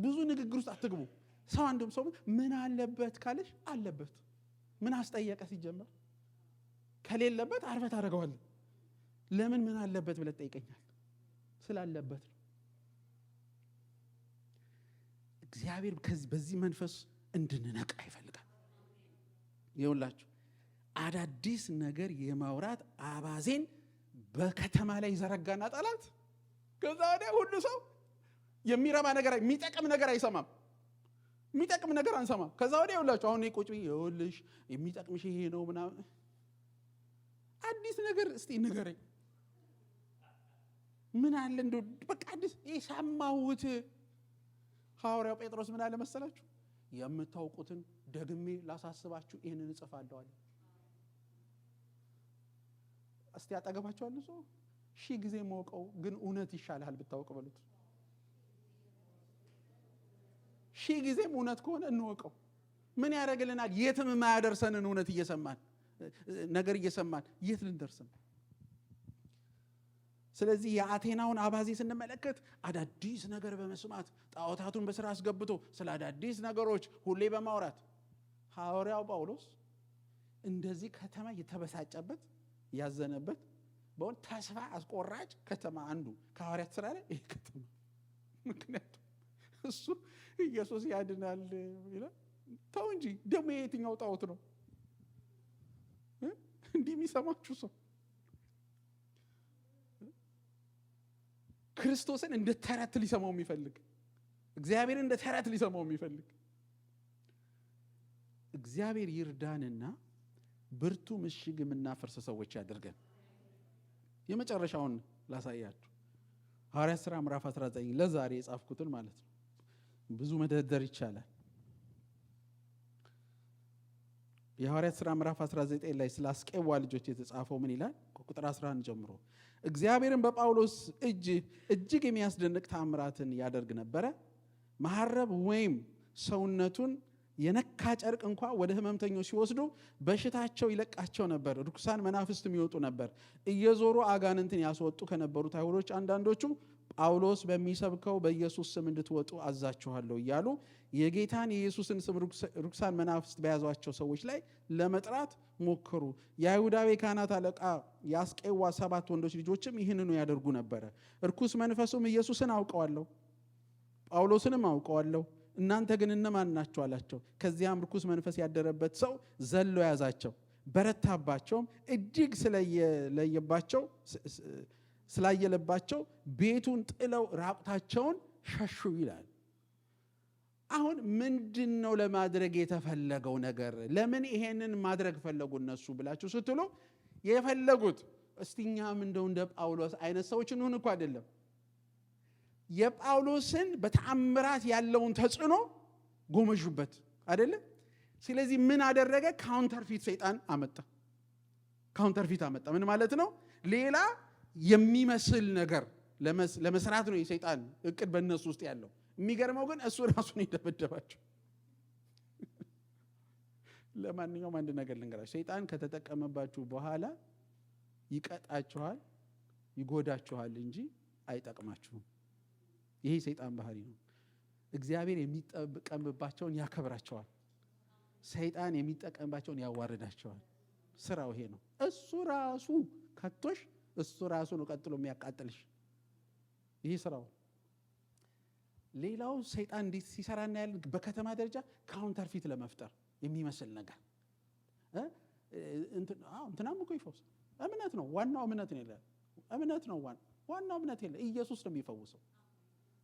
ብዙ ንግግር ውስጥ አትግቡ። ሰው አንድም ሰው ምን አለበት ካለሽ አለበት። ምን አስጠየቀ? ሲጀመር ከሌለበት አርፈት አደረገዋል። ለምን ምን አለበት ብለህ ትጠይቀኛል? ስላለበት ነው። እግዚአብሔር በዚህ መንፈስ እንድንነቃ ይፈልጋል። ይኸውላችሁ አዳዲስ ነገር የማውራት አባዜን በከተማ ላይ ዘረጋና ጠላት። ከዛ ወዲያ ሁሉ ሰው የሚረባ ነገር የሚጠቅም ነገር አይሰማም። የሚጠቅም ነገር አንሰማም። ከዛ ወዲያ ይኸውላችሁ አሁን ቁጭ ብዬ ይኸውልሽ የሚጠቅምሽ ይሄ ነው ምናምን አዲስ ነገር እስቲ ንገረኝ። ምን አለ እንደው በቃ አዲስ የሰማሁት። ሐዋርያው ጴጥሮስ ምን አለ መሰላችሁ? የምታውቁትን ደግሜ ላሳስባችሁ ይሄንን እጽፋለሁ አለ። እስቲ ያጠገባችሁ አለ ሰው 1000 ጊዜ ማውቀው ግን እውነት ይሻላል ብታውቅ በሉት። 1000 ጊዜም እውነት ከሆነ እንወቀው። ምን ያደርግልናል? የትም የማያደርሰንን እውነት እየሰማን ነገር እየሰማን የት ልንደርስ ነው? ስለዚህ የአቴናውን አባዜ ስንመለከት አዳዲስ ነገር በመስማት ጣዖታቱን በስራ አስገብቶ ስለ አዳዲስ ነገሮች ሁሌ በማውራት ሐዋርያው ጳውሎስ እንደዚህ ከተማ የተበሳጨበት ያዘነበት በእውን ተስፋ አስቆራጭ ከተማ አንዱ ከሐዋርያት ስራ ላይ ይሄ ከተማ። ምክንያቱም እሱ ኢየሱስ ያድናል ይላል። ተው እንጂ ደግሞ የትኛው ጣዖት ነው እንዲህ የሚሰማችሁ ሰው? ክርስቶስን እንደ ተረት ሊሰማው የሚፈልግ፣ እግዚአብሔርን እንደ ተረት ሊሰማው የሚፈልግ። እግዚአብሔር ይርዳንና ብርቱ ምሽግ የምናፈርስ ሰዎች ያደርገን። የመጨረሻውን ላሳያችሁ። ሐዋርያት ሥራ ምዕራፍ 19 ለዛሬ የጻፍኩትን ማለት ነው። ብዙ መደርደር ይቻላል። የሐዋርያት ሥራ ምዕራፍ 19 ላይ ስለ አስቄዋ ልጆች የተጻፈው ምን ይላል? ቁጥር 11 ጀምሮ እግዚአብሔርን በጳውሎስ እጅ እጅግ የሚያስደንቅ ተአምራትን ያደርግ ነበረ። መሐረብ ወይም ሰውነቱን የነካ ጨርቅ እንኳ ወደ ሕመምተኞች ሲወስዱ በሽታቸው ይለቃቸው ነበር። ርኩሳን መናፍስትም ይወጡ ነበር። እየዞሩ አጋንንትን ያስወጡ ከነበሩት አይሁዶች አንዳንዶቹ ጳውሎስ በሚሰብከው በኢየሱስ ስም እንድትወጡ አዛችኋለሁ እያሉ የጌታን የኢየሱስን ስም ርኩሳን መናፍስት በያዟቸው ሰዎች ላይ ለመጥራት ሞከሩ። የአይሁዳዊ ካህናት አለቃ የአስቄዋ 7 ወንዶች ልጆችም ይህንኑ ያደርጉ ነበረ። ርኩስ መንፈሱም ኢየሱስን አውቀዋለሁ፣ ጳውሎስንም አውቀዋለሁ፣ እናንተ ግን እነማን ናችሁ አላቸው። ከዚያም ርኩስ መንፈስ ያደረበት ሰው ዘሎ ያዛቸው፣ በረታባቸውም፣ እጅግ ስላየለባቸው ቤቱን ጥለው ራቁታቸውን ሸሹ ይላል። አሁን ምንድን ነው ለማድረግ የተፈለገው ነገር? ለምን ይሄንን ማድረግ ፈለጉ እነሱ ብላችሁ ስትሉ የፈለጉት እስቲኛም እንደው እንደ ጳውሎስ አይነት ሰዎች እንሁን እኮ አይደለም። የጳውሎስን በተአምራት ያለውን ተጽዕኖ ጎመዡበት አይደለም። ስለዚህ ምን አደረገ? ካውንተርፊት ሰይጣን አመጣ። ካውንተርፊት አመጣ። ምን ማለት ነው? ሌላ የሚመስል ነገር ለመስራት ነው የሰይጣን እቅድ በእነሱ ውስጥ ያለው። የሚገርመው ግን እሱ ራሱን ይደበደባቸው። ለማንኛውም አንድ ነገር ልንገራችሁ፣ ሰይጣን ከተጠቀመባችሁ በኋላ ይቀጣችኋል፣ ይጎዳችኋል እንጂ አይጠቅማችሁም። ይሄ ሰይጣን ባህሪ ነው። እግዚአብሔር የሚጠቀምባቸውን ያከብራቸዋል፣ ሰይጣን የሚጠቀምባቸውን ያዋርዳቸዋል። ስራው ይሄ ነው። እሱ ራሱ ከቶሽ እሱ ራሱ ነው ቀጥሎ የሚያቃጥልሽ። ይህ ስራው። ሌላው ሰይጣን እንዴት ሲሰራ እናያለን። በከተማ ደረጃ ካውንተርፊት ለመፍጠር የሚመስል ነገር እንትናም እኮ ይፈውሳል። እምነት ነው ዋናው፣ እምነት ነው ይላል። እምነት ነው ዋናው እምነት የለ። ኢየሱስ ነው የሚፈውሰው።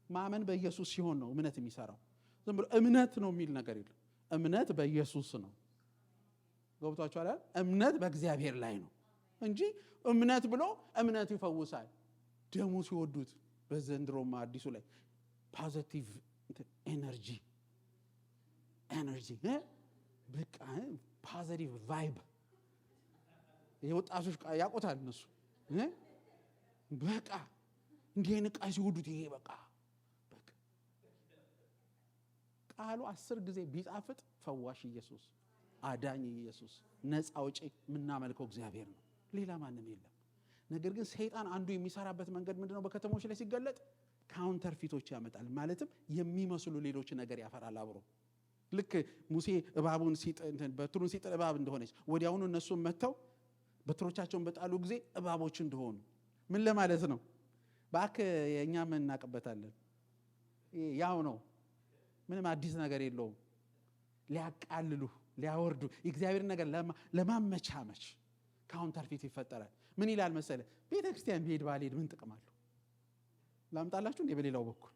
ማመን በኢየሱስ ሲሆን ነው እምነት የሚሰራው። ዝም ብሎ እምነት ነው የሚል ነገር የለም። እምነት በኢየሱስ ነው። ገብቷችኋል? እምነት በእግዚአብሔር ላይ ነው እንጂ እምነት ብሎ እምነት ይፈውሳል። ደሙ ሲወዱት በዘንድሮማ አዲሱ ላይ ፖዚቲቭ ኤነርጂ በቃ ፖዚቲቭ ቫይብ የወጣቶች ያቆታል እነሱ በቃ እንዲህ አይነት ቃል ሲወዱት ይሄ በቃ ቃሉ 10 ጊዜ ቢጣፍጥ ፈዋሽ ኢየሱስ፣ አዳኝ ኢየሱስ፣ ነፃ አውጪ የምናመልከው እግዚአብሔር ነው። ሌላ ማንም የለም። ነገር ግን ሰይጣን አንዱ የሚሰራበት መንገድ ምንድነው? በከተሞች ላይ ሲገለጥ ካውንተርፊቶች ያመጣል። ማለትም የሚመስሉ ሌሎች ነገር ያፈራል አብሮ። ልክ ሙሴ እባቡን በትሩን ሲጥል እባብ እንደሆነች ወዲያውኑ እነሱም መጥተው በትሮቻቸውን በጣሉ ጊዜ እባቦች እንደሆኑ ምን ለማለት ነው? እባክህ የእኛም እናቅበታለን። ያው ነው፣ ምንም አዲስ ነገር የለውም። ሊያቃልሉ ሊያወርዱ የእግዚአብሔር ነገር ለማመቻመች ካውንተርፊት ይፈጠራል። ምን ይላል መሰለ? ቤተ ክርስቲያን ብሄድ ባልሄድ ምን ጥቅም አለው? ላምጣላችሁ እንዴ? በሌላው በኩል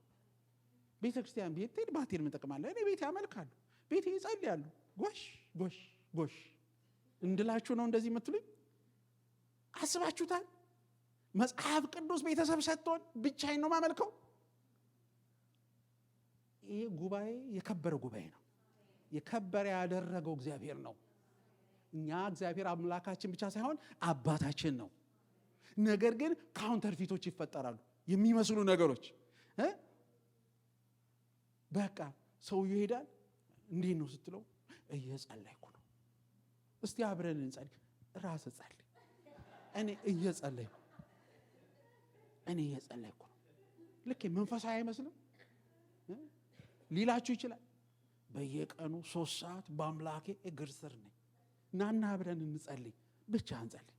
ቤተ ክርስቲያን ብሄድ ባትሄድ ምን ጥቅም አለው? እኔ ቤቴ ያመልካሉ፣ ቤቴ ይጸልያሉ። ጎሽ እንድላችሁ ነው እንደዚህ የምትሉኝ? አስባችሁታል? መጽሐፍ ቅዱስ ቤተሰብ ሰጥቶን ብቻዬን ነው ማመልከው? ይሄ ጉባኤ የከበረ ጉባኤ ነው። የከበረ ያደረገው እግዚአብሔር ነው። እኛ እግዚአብሔር አምላካችን ብቻ ሳይሆን አባታችን ነው። ነገር ግን ካውንተርፊቶች ይፈጠራሉ፣ የሚመስሉ ነገሮች። በቃ ሰውዬው ይሄዳል። እንዴት ነው ስትለው እየጸለይኩ ነው። እስቲ አብረን እንጸልይ። ራስ ጸልይ። እኔ እየጸለይኩ ነው። ልክ መንፈሳዊ አይመስልም ሊላችሁ ይችላል። በየቀኑ 3 ሰዓት በአምላኬ እግር ስር ነኝ። ናና አብረን እንጸልይ። ብቻ እንጸልይ።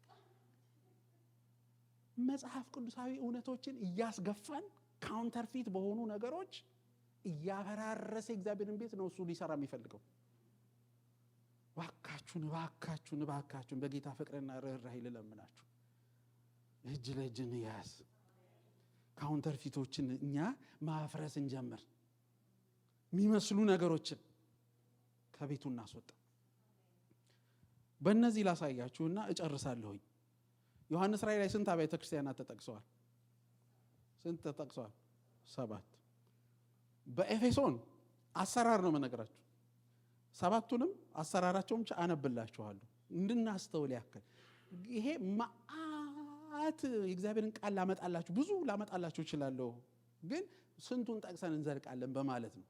መጽሐፍ ቅዱሳዊ እውነቶችን እያስገፋን ካውንተርፊት በሆኑ ነገሮች እያፈራረሰ እግዚአብሔርን ቤት ነው እሱ ሊሰራ የሚፈልገው። እባካችሁን በጌታ ፍቅርና ርኅራኄ ልለምናችሁ፣ እጅ ለእጅ እንያዝ። ካውንተርፊቶችን እኛ ማፍረስ እንጀምር። የሚመስሉ ነገሮችን ከቤቱ እናስወጣ። በእነዚህ ላሳያችሁና እጨርሳለሁኝ። ዮሐንስ ራእይ ላይ ስንት አብያተ ክርስቲያናት ተጠቅሰዋል? 7። በኤፌሶን አሰራር ነው መነግራችሁ። 7ቱንም አሰራራቸውም አነብላችኋለሁ እንድናስተውል ያክል። ይሄ ማአት የእግዚአብሔርን ቃል ብዙ ላመጣላችሁ እችላለሁ፣ ግን ስንቱን ጠቅሰን እንዘልቃለን በማለት ነው።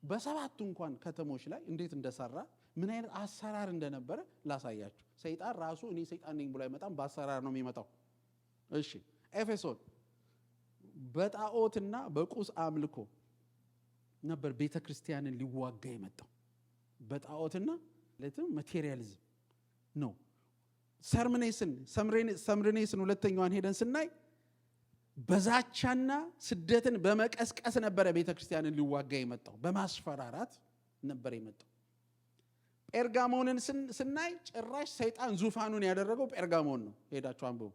በ7ቱ እንኳን ከተሞች ላይ እንዴት እንደሰራ ምን አይነት አሰራር እንደነበረ ላሳያችሁ። ሰይጣን ራሱ እኔ ሰይጣን ነኝ ብሎ አይመጣም፣ በአሰራር ነው የሚመጣው። እሺ፣ ኤፌሶን በጣዖትና በቁስ አምልኮ ነበር ቤተ ክርስቲያንን ሊዋጋ የመጣው። በጣዖትና ለትም ማቴሪያሊዝም ነው። ሰምርኔስን ሁለተኛዋን ሄደን ስናይ በዛቻና ስደትን በመቀስቀስ ነበረ ቤተ ክርስቲያንን ሊዋጋ የመጣው። በማስፈራራት ነበር የመጣው። ጴርጋሞንን ስናይ ጭራሽ ሰይጣን ዙፋኑን ያደረገው ጴርጋሞን ነው። ሄዳችሁ አንብቡ።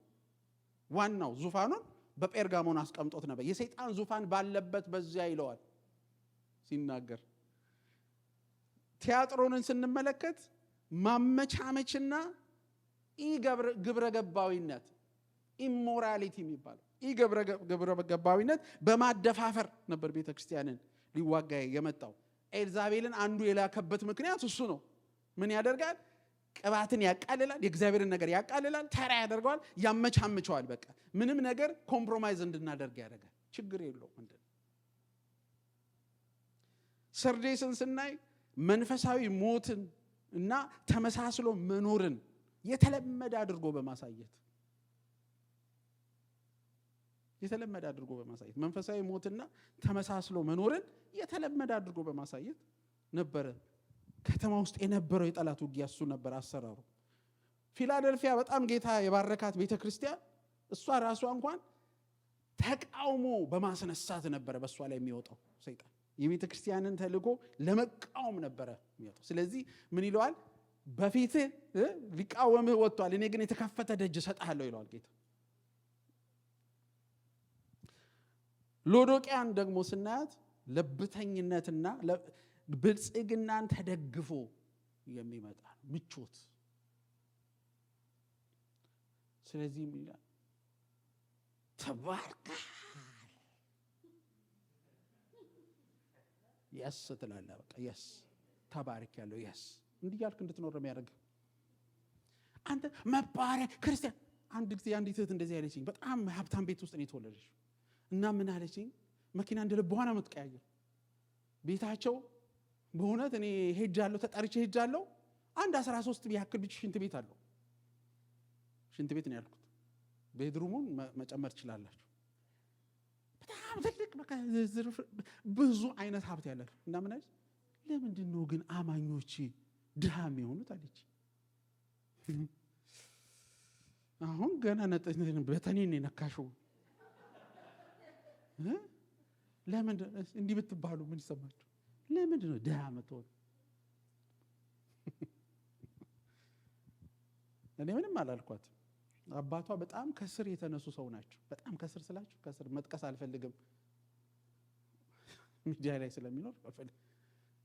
ዋናው ዙፋኑን በጴርጋሞን አስቀምጦት ነበር። የሰይጣን ዙፋን ባለበት በዚያ ይለዋል ሲናገር። ቲያጥሮንን ስንመለከት ማመቻመችና ግብረ ገባዊነት ኢሞራሊቲ የሚባለው ግብረ ገባዊነት በማደፋፈር ነበር ቤተ ክርስቲያንን ሊዋጋ የመጣው። ኤልዛቤልን አንዱ የላከበት ምክንያት እሱ ነው። ምን ያደርጋል? ቅባትን ያቃልላል፣ የእግዚአብሔርን ነገር ያቃልላል፣ ተራ ያደርገዋል፣ ያመቻምቸዋል። በቃ ምንም ነገር ኮምፕሮማይዝ እንድናደርግ ያደርጋል። ችግር የለውም። ሰርዴስን ስናይ መንፈሳዊ ሞትን እና ተመሳስሎ መኖርን የተለመደ አድርጎ በማሳየት መንፈሳዊ ሞትና ተመሳስሎ መኖርን የተለመደ አድርጎ በማሳየት ነበረ ከተማ ውስጥ የነበረው የጠላት ውጊያ። እሱ ነበር አሰራሩ። ፊላደልፊያ በጣም ጌታ የባረካት ቤተክርስቲያን፣ እሷ ራሷ እንኳን ተቃውሞ በማስነሳት ነበረ በእሷ ላይ የሚወጣው ሰይጣን። የቤተ ክርስቲያንን ተልእኮ ለመቃወም ነበረ የሚወጣው። ስለዚህ ምን ይለዋል? በፊትህ ሊቃወምህ ወጥቷል፣ እኔ ግን የተከፈተ ደጅ እሰጥሃለሁ ይለዋል ጌታ። ሎዶቅያን ደግሞ ስናያት ለብተኝነትና ብልጽግናን ተደግፎ የሚመጣ ምቾት። ስለዚህ ምን ይላል? ተባርካል የስ ትላለህ። በቃ የስ ተባርክ ያለው የስ እንዲህ ያልክ እንድትኖር የሚያደርግ አንተ መባረክ ክርስቲያን። አንድ ጊዜ አንዲት እህት እንደዚህ ያለችኝ፣ በጣም ሀብታም ቤት ውስጥ ነው የተወለደች እና ምን አለችኝ? መኪና እንደ ልቧ ነው የምትቀያየር ቤታቸው። በእውነት እኔ ሄጃለሁ፣ ተጠርቼ ሄጃለሁ። አንድ 13 ያክል ብቻ ሽንት ቤት አለው። ሽንት ቤት ነው ያልኩት፣ ቤድሩሙን መጨመር ትችላላችሁ። በጣም ትልቅ በቃ ብዙ አይነት ሀብት ያላችሁ እና ምን አለች? ለምንድን ነው ግን አማኞች ድሃ የሚሆኑት አለች። አሁን ገና በተኔን የነካሽው ለምን እንዲህ ብትባሉ ምን ይሰማችሁ? ለምንድን ነው ድሃ የምትሆኑ? እኔ ምንም አላልኳት። አባቷ በጣም ከስር የተነሱ ሰው ናቸው። በጣም ከስር ስላችሁ ከስር መጥቀስ አልፈልግም፣ ሚዲያ ላይ ስለሚኖር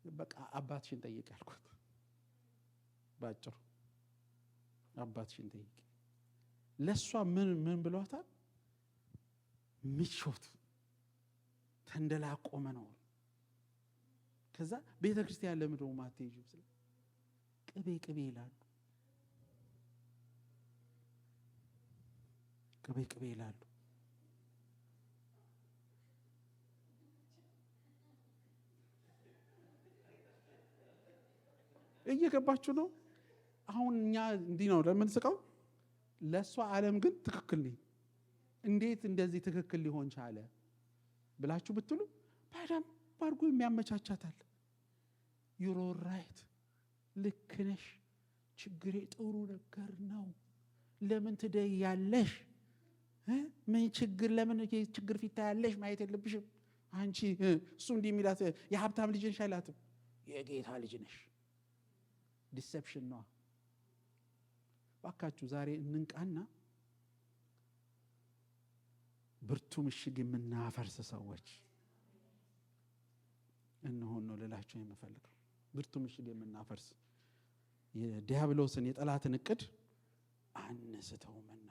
በቃ አባትሽን ጠይቅ ያልኳት ባጭሩ። አባትሽን ጠይቅ። ለእሷ ምን ብሏታል? ምቾት፣ ተንደላቆ መኖር። ከዛ ቤተ ክርስቲያን ለምንድነው ማትሄጂው? ቅቤ ቅቤ ይላሉ፣ ቅቤ ቅቤ ይላሉ። እየገባችሁ ነው? አሁን እኛ እንዲህ ነው ለምንስቀው፣ ለእሷ ዓለም ግን ትክክል ነኝ። እንዴት እንደዚህ ትክክል ሊሆን ቻለ ብላችሁ ብትሉ በደንብ አድርጎ የሚያመቻቻታል። ዩሮ ራይት፣ ልክ ነሽ፣ ችግሬ ጥሩ ነገር ነው፣ ለምን ትደያለሽ? ምን ችግር፣ ለምን ችግር ፊት ታያለሽ? ማየት የለብሽም አንቺ። እሱ እንዲህ የሚላት የሀብታም ልጅ ነሽ አይላትም፣ የጌታ ልጅ ነሽ። ዲሴፕሽን ነው። ባካችሁ ዛሬ እንንቃና ብርቱ ምሽግ የምናፈርስ ሰዎች እንሆን ነው ልላችሁ የምፈልገው። ብርቱ ምሽግ የምናፈርስ የዲያብሎስን የጠላትን እቅድ አንስተውምና